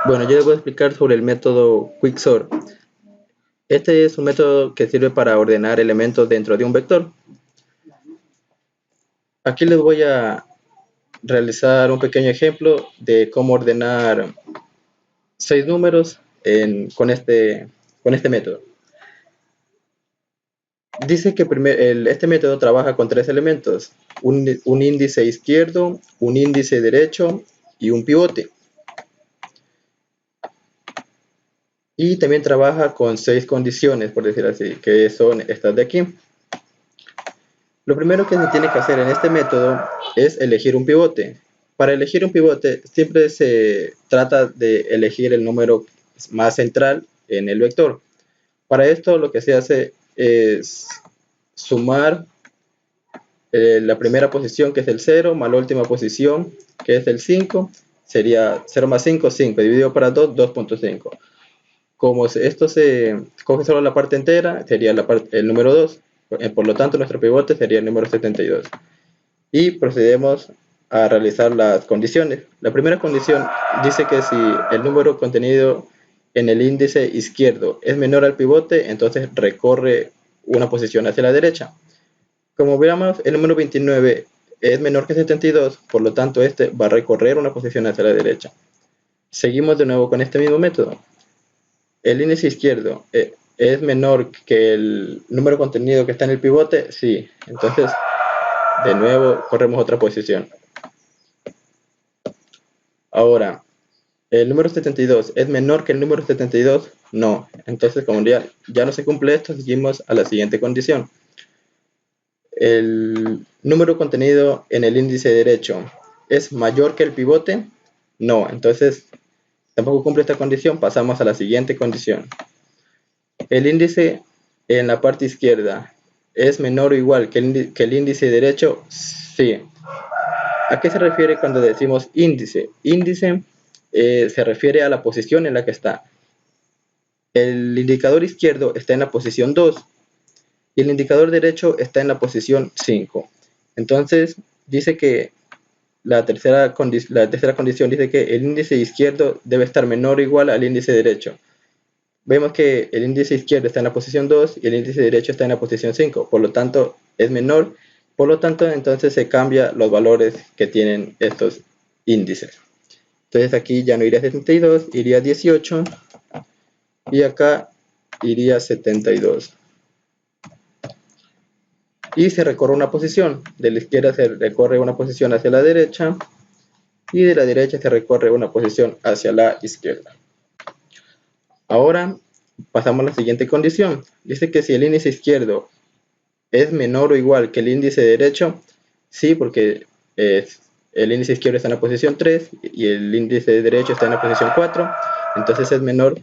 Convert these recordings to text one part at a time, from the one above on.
Bueno, yo les voy a explicar sobre el método Quicksort. Este es un método que sirve para ordenar elementos dentro de un vector. Aquí les voy a realizar un pequeño ejemplo de cómo ordenar 6 números con este método. Dice que este método trabaja con 3 elementos, un índice izquierdo, un índice derecho y un pivote. Y también trabaja con 6 condiciones, por decir así, que son estas de aquí. Lo primero que se tiene que hacer en este método es elegir un pivote. Para elegir un pivote siempre se trata de elegir el número más central en el vector. Para esto lo que se hace es sumar la primera posición, que es el 0, más la última posición, que es el 5. Sería 0 más 5, 5, dividido para 2, 2.5. Como esto se coge solo la parte entera, sería el número 2. Por lo tanto, nuestro pivote sería el número 72. Y procedemos a realizar las condiciones. La primera condición dice que si el número contenido en el índice izquierdo es menor al pivote, entonces recorre una posición hacia la derecha. Como veamos, el número 29 es menor que 72, por lo tanto este va a recorrer una posición hacia la derecha. Seguimos de nuevo con este mismo método. El índice izquierdo es menor que el número contenido que está en el pivote, sí. Entonces, de nuevo, corremos otra posición. Ahora, ¿el número 72 es menor que el número 72? No. Entonces, como ya no se cumple esto, seguimos a la siguiente condición. ¿El número contenido en el índice derecho es mayor que el pivote? No. Entonces, tampoco cumple esta condición, pasamos a la siguiente condición. El índice en la parte izquierda es menor o igual que el índice derecho, sí. ¿A qué se refiere cuando decimos índice? Índice se refiere a la posición en la que está. El indicador izquierdo está en la posición 2 y el indicador derecho está en la posición 5. Entonces, dice que la tercera condición dice que el índice izquierdo debe estar menor o igual al índice derecho. Vemos que el índice izquierdo está en la posición 2 y el índice derecho está en la posición 5, por lo tanto es menor, por lo tanto entonces se cambian los valores que tienen estos índices. Entonces aquí ya no iría 72, iría 18 y acá iría 72. Y se recorre una posición, de la izquierda se recorre una posición hacia la derecha y de la derecha se recorre una posición hacia la izquierda. Ahora pasamos a la siguiente condición. Dice que si el índice izquierdo es menor o igual que el índice derecho, sí, porque el índice izquierdo está en la posición 3 y el índice derecho está en la posición 4, entonces es menor.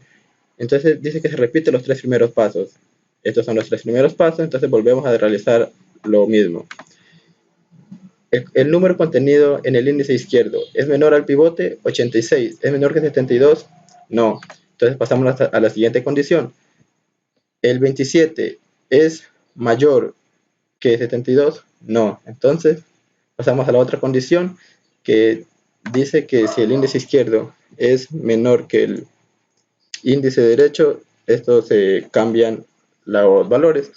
Entonces dice que se repite los 3 primeros pasos. Estos son los 3 primeros pasos, entonces volvemos a realizar lo mismo. El número contenido en el índice izquierdo es menor al pivote, 86. ¿Es menor que 72? No. Entonces pasamos a la siguiente condición. ¿El 27 es mayor que 72? No. Entonces pasamos a la otra condición que dice que si el índice izquierdo es menor que el índice derecho, estos se cambian los valores.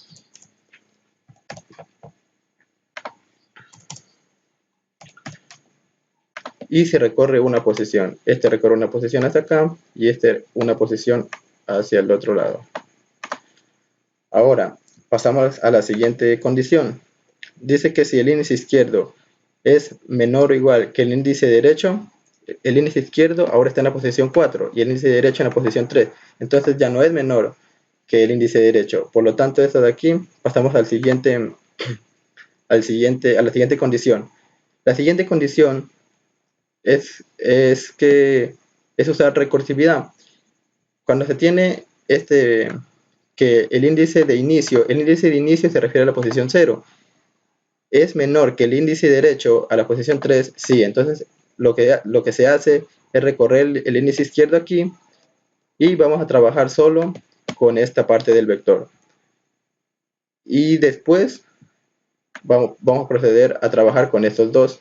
Y se recorre una posición. Este recorre una posición hacia acá y este una posición hacia el otro lado. Ahora pasamos a la siguiente condición. Dice que si el índice izquierdo es menor o igual que el índice derecho, el índice izquierdo ahora está en la posición 4 y el índice derecho en la posición 3. Entonces ya no es menor que el índice derecho. Por lo tanto, esto de aquí pasamos a la siguiente condición. La siguiente condición es usar recursividad. Cuando se tiene que el índice de inicio se refiere a la posición 0, es menor que el índice derecho a la posición 3, sí. Entonces lo que se hace es recorrer el índice izquierdo aquí y vamos a trabajar solo con esta parte del vector. Y después vamos a proceder a trabajar con estos dos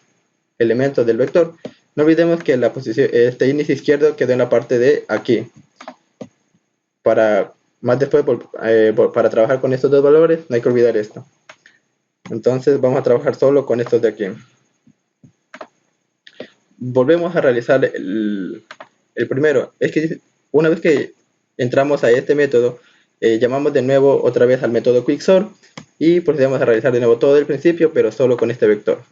elementos del vector. No olvidemos que la posición, este índice izquierdo quedó en la parte de aquí. Para más después, para trabajar con estos dos valores, no hay que olvidar esto. Entonces vamos a trabajar solo con estos de aquí. Volvemos a realizar el primero. Es que una vez que entramos a este método, llamamos de nuevo otra vez al método Quicksort y procedemos a realizar de nuevo todo el principio, pero solo con este vector.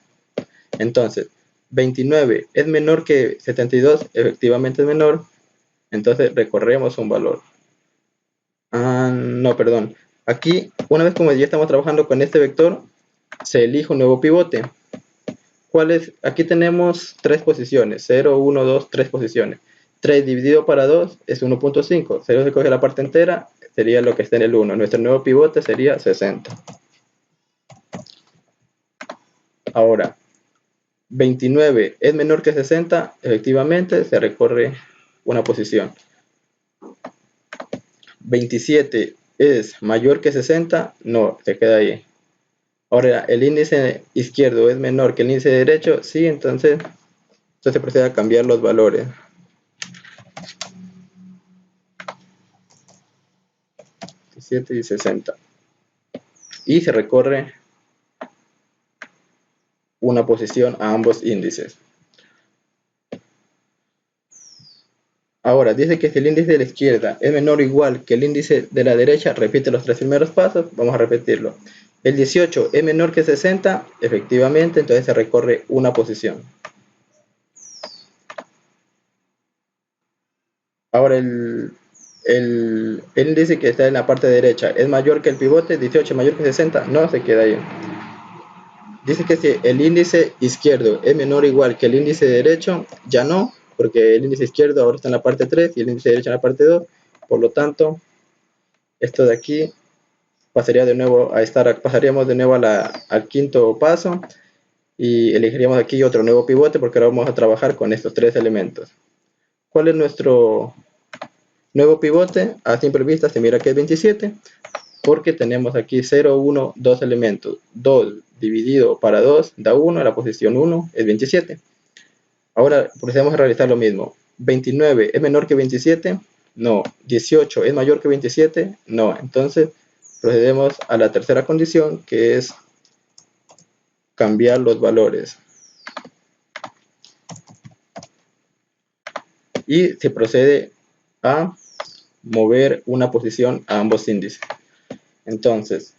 Entonces, 29 es menor que 72, efectivamente es menor, entonces recorremos un valor. No, perdón. Aquí, una vez como ya estamos trabajando con este vector, se elige un nuevo pivote. ¿Cuál es? Aquí tenemos tres posiciones, 0, 1, 2, 3 posiciones. 3 dividido para 2 es 1.5. 0 se coge la parte entera, sería lo que está en el 1. Nuestro nuevo pivote sería 60. Ahora, 29 es menor que 60, efectivamente se recorre una posición. 27 es mayor que 60, no, se queda ahí. Ahora, el índice izquierdo es menor que el índice derecho, sí, entonces se procede a cambiar los valores. 27 y 60. Y se recorre una posición a ambos índices. Ahora, dice que si el índice de la izquierda es menor o igual que el índice de la derecha, repite los tres primeros pasos, vamos a repetirlo. El 18 es menor que 60, efectivamente, entonces se recorre una posición. Ahora, el índice que está en la parte derecha es mayor que el pivote, 18 mayor que 60, no, se queda ahí. Dice que si el índice izquierdo es menor o igual que el índice derecho, ya no, porque el índice izquierdo ahora está en la parte 3 y el índice derecho en la parte 2, por lo tanto, esto de aquí pasaríamos de nuevo al quinto paso y elegiríamos aquí otro nuevo pivote porque ahora vamos a trabajar con estos tres elementos. ¿Cuál es nuestro nuevo pivote? A simple vista se mira que es 27 porque tenemos aquí 0, 1, 2 elementos. 2 dividido para 2 da 1, la posición 1 es 27. Ahora procedemos a realizar lo mismo. 29 es menor que 27, no. 18 es mayor que 27, no. Entonces procedemos a la tercera condición, que es cambiar los valores. Y se procede a mover una posición a ambos índices. Entonces,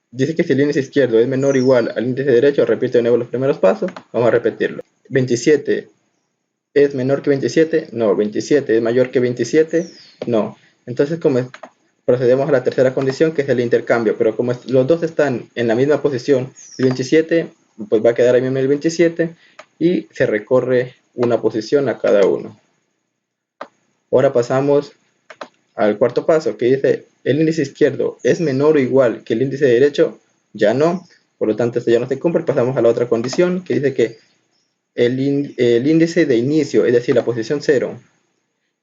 dice que si el índice izquierdo es menor o igual al índice derecho, repite de nuevo los primeros pasos, vamos a repetirlo. 27 es menor que 27, no. 27 es mayor que 27, no. Entonces, como procedemos a la tercera condición, que es el intercambio, pero como los dos están en la misma posición, el 27 pues va a quedar ahí mismo el 27 y se recorre una posición a cada uno. Ahora pasamos al cuarto paso, que dice el índice izquierdo es menor o igual que el índice derecho, ya no, por lo tanto esto ya no se cumple. Pasamos a la otra condición, que dice que el índice de inicio, es decir, la posición 0,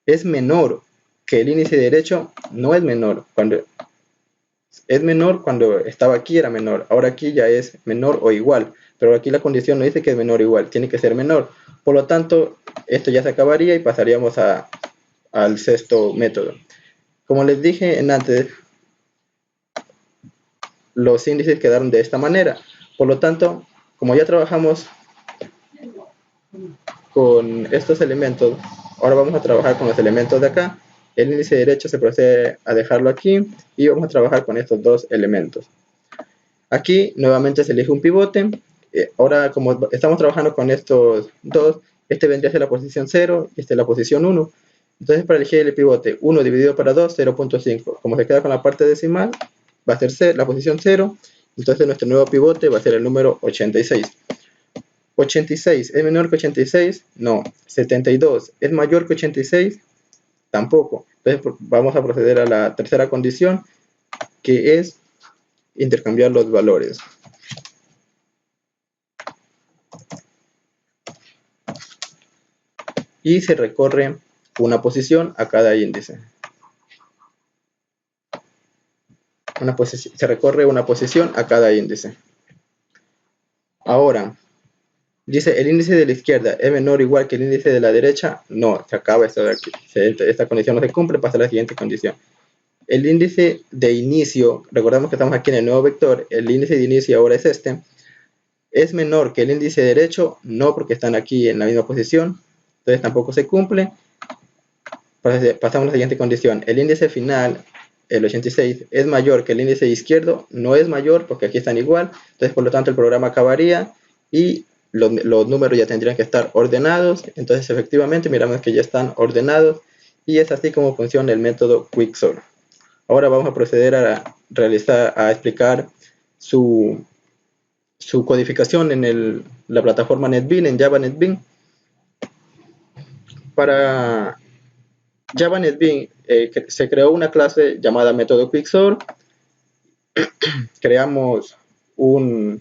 es menor que el índice derecho, no es menor. Cuando es menor, cuando estaba aquí era menor, ahora aquí ya es menor o igual, pero aquí la condición no dice que es menor o igual, tiene que ser menor. Por lo tanto, esto ya se acabaría y pasaríamos al sexto método. Como les dije en antes, los índices quedaron de esta manera. Por lo tanto, como ya trabajamos con estos elementos, ahora vamos a trabajar con los elementos de acá. El índice derecho se procede a dejarlo aquí y vamos a trabajar con estos dos elementos. Aquí nuevamente se elige un pivote. Ahora, como estamos trabajando con estos dos, este vendría a ser la posición 0 y este es la posición 1. Entonces, para elegir el pivote, 1 dividido para 2, 0.5. Como se queda con la parte decimal, va a ser la posición 0. Entonces, nuestro nuevo pivote va a ser el número 86. 86 es menor que 86, no. 72 es mayor que 86, tampoco. Entonces vamos a proceder a la tercera condición, que es intercambiar los valores. Y se recorre una posición a cada índice. Se recorre una posición a cada índice. Ahora, Dice, ¿el índice de la izquierda es menor o igual que el índice de la derecha? No, se acaba esto de aquí. Esta condición no se cumple, pasa a la siguiente condición. El índice de inicio, recordamos que estamos aquí en el nuevo vector, el índice de inicio ahora es este, es menor que el índice derecho, no, porque están aquí en la misma posición, entonces tampoco se cumple. Pasamos a la siguiente condición, el índice final, el 86, es mayor que el índice izquierdo, no es mayor porque aquí están igual, entonces por lo tanto el programa acabaría y los números ya tendrían que estar ordenados. Entonces efectivamente miramos que ya están ordenados y es así como funciona el método Quicksort. Ahora vamos a proceder a explicar su codificación en la plataforma NetBeans, en Java NetBeans. Para Java NetBeans se creó una clase llamada método Quicksort. Creamos un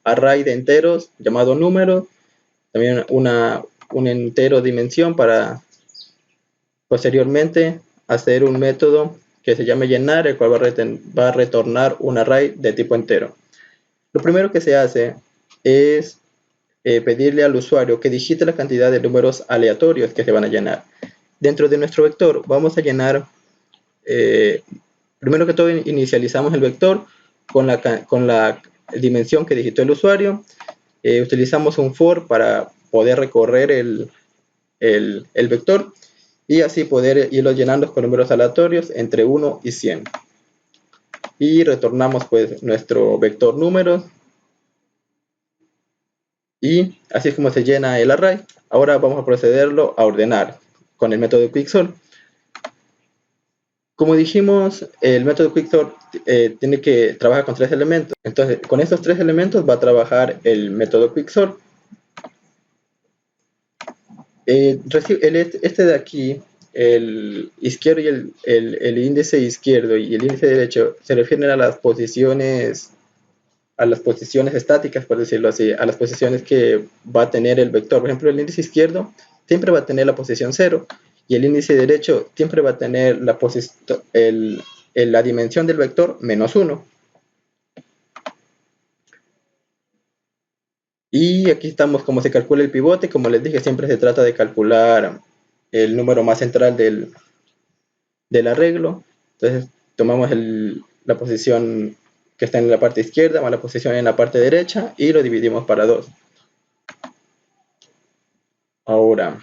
array de enteros llamado número, también un entero dimensión para posteriormente hacer un método que se llame llenar, el cual va a retornar un array de tipo entero. Lo primero que se hace es pedirle al usuario que digite la cantidad de números aleatorios que se van a llenar. Dentro de nuestro vector vamos a llenar, primero que todo inicializamos el vector con la dimensión que digitó el usuario. Utilizamos un for para poder recorrer el vector y así poder irlo llenando con números aleatorios entre 1 y 100. Y retornamos pues nuestro vector números. Y así es como se llena el array. Ahora vamos a procederlo a ordenar con el método Quicksort. Como dijimos, el método Quicksort tiene que trabajar con 3 elementos. Entonces, con estos 3 elementos va a trabajar el método Quicksort. Este de aquí, el izquierdo y el índice izquierdo y el índice derecho se refieren a las posiciones estáticas, por decirlo así, a las posiciones que va a tener el vector. Por ejemplo, el índice izquierdo siempre va a tener la posición 0 y el índice derecho siempre va a tener la dimensión del vector menos 1. Y aquí estamos como se calcula el pivote. Como les dije, siempre se trata de calcular el número más central del arreglo. Entonces tomamos la posición que está en la parte izquierda más la posición en la parte derecha y lo dividimos para 2. Ahora,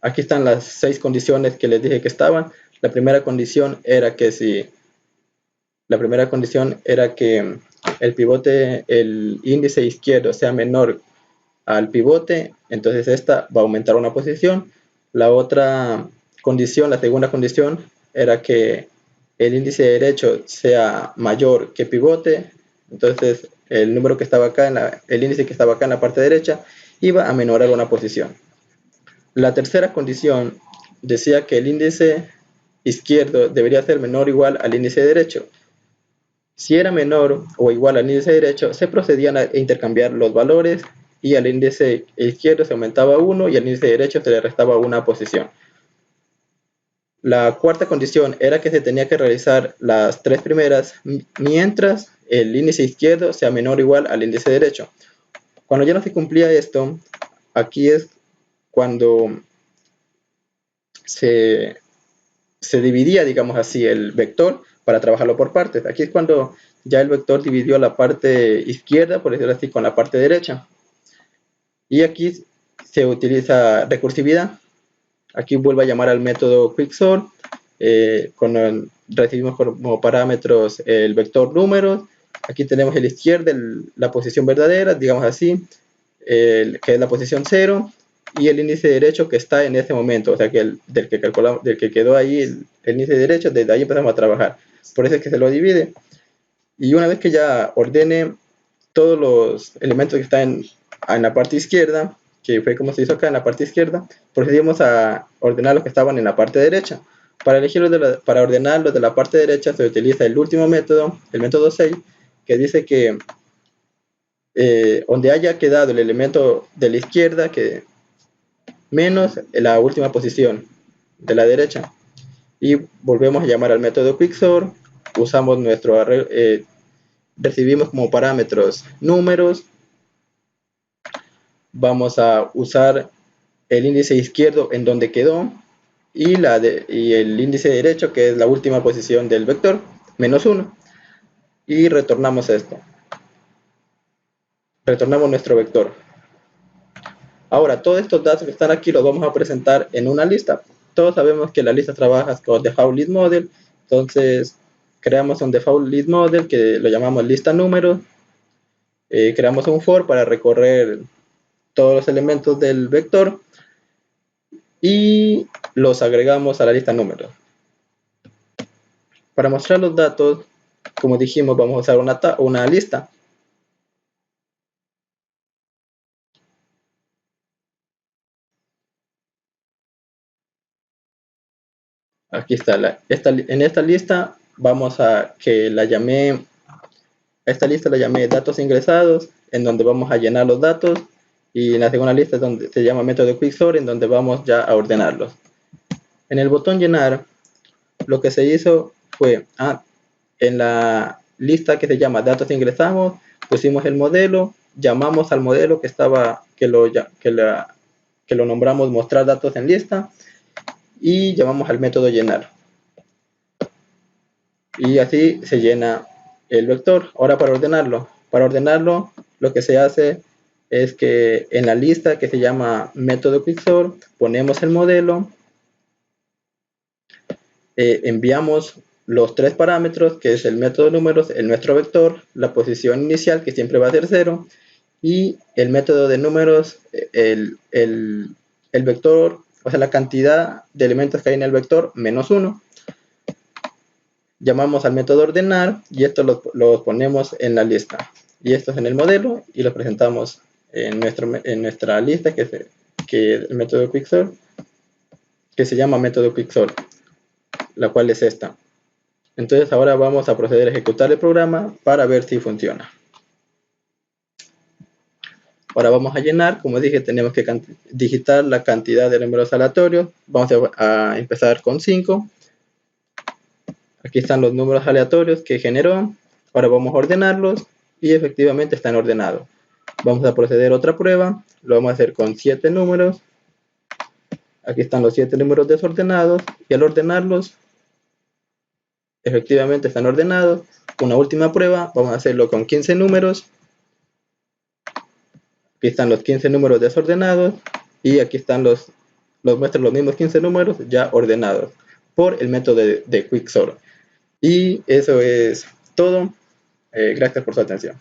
aquí están las 6 condiciones que les dije que estaban. La primera condición era que el pivote, el índice izquierdo sea menor al pivote, entonces esta va a aumentar una posición. La otra condición, la segunda condición, era que el índice derecho sea mayor que pivote, entonces el número que estaba acá, el índice que estaba acá en la parte derecha, iba a menorar una posición. La tercera condición decía que el índice izquierdo debería ser menor o igual al índice derecho. Si era menor o igual al índice derecho, se procedían a intercambiar los valores y al índice izquierdo se aumentaba 1 y al índice derecho se le restaba una posición. La cuarta condición era que se tenía que realizar las 3 primeras mientras el índice izquierdo sea menor o igual al índice derecho. Cuando ya no se cumplía esto, aquí es cuando se dividía, digamos así, el vector para trabajarlo por partes. Aquí es cuando ya el vector dividió la parte izquierda, por decirlo así, con la parte derecha. Y aquí se utiliza recursividad. Aquí vuelvo a llamar al método Quicksort. Recibimos como parámetros el vector números. Aquí tenemos el izquierdo, la posición verdadera, digamos así, que es la posición 0, y el índice derecho que está en este momento, o sea, que del que quedó ahí el índice derecho, desde ahí empezamos a trabajar. Por eso es que se lo divide. Y una vez que ya ordene todos los elementos que están en la parte izquierda, que fue como se hizo acá en la parte izquierda, procedimos a ordenar los que estaban en la parte derecha. Para ordenar los de la parte derecha se utiliza el último método, el método 6, que dice que donde haya quedado el elemento de la izquierda que menos la última posición de la derecha. Y volvemos a llamar al método Quicksort, usamos recibimos como parámetros números, vamos a usar el índice izquierdo en donde quedó y el índice derecho, que es la última posición del vector, menos 1, y retornamos esto. Retornamos nuestro vector. Ahora, todos estos datos que están aquí los vamos a presentar en una lista. Todos sabemos que la lista trabaja con default list model, entonces creamos un default list model que lo llamamos lista números. Creamos un for para recorrer todos los elementos del vector y los agregamos a la lista números. Para mostrar los datos, como dijimos, vamos a usar una lista. Aquí está, en esta lista vamos a que la llamé, esta lista la llamé datos ingresados, en donde vamos a llenar los datos, y en la segunda lista es donde se llama método quicksort, en donde vamos ya a ordenarlos. En el botón llenar, lo que se hizo fue, en la lista que se llama datos ingresamos, pusimos el modelo, llamamos al modelo que lo nombramos mostrar datos en lista, y llamamos al método llenar. Y así se llena el vector. Ahora para ordenarlo lo que se hace es que en la lista que se llama método quicksort ponemos el modelo, enviamos los tres parámetros, que es el método números, nuestro vector, la posición inicial, que siempre va a ser 0, y el método de números, el vector, o sea, la cantidad de elementos que hay en el vector, menos 1. Llamamos al método ordenar y esto lo ponemos en la lista. Y esto es en el modelo y lo presentamos en nuestra lista, que es el método quicksort, que se llama método quicksort, la cual es esta. Entonces ahora vamos a proceder a ejecutar el programa para ver si funciona. Ahora vamos a llenar, como dije, tenemos que digitar la cantidad de números aleatorios. Vamos a empezar con 5. Aquí están los números aleatorios que generó. Ahora vamos a ordenarlos y efectivamente están ordenados. Vamos a proceder a otra prueba. Lo vamos a hacer con 7 números. Aquí están los 7 números desordenados y al ordenarlos, efectivamente están ordenados. Una última prueba, vamos a hacerlo con 15 números. Aquí están los 15 números desordenados y aquí están muestran los mismos 15 números ya ordenados por el método de quicksort. Y eso es todo. Gracias por su atención.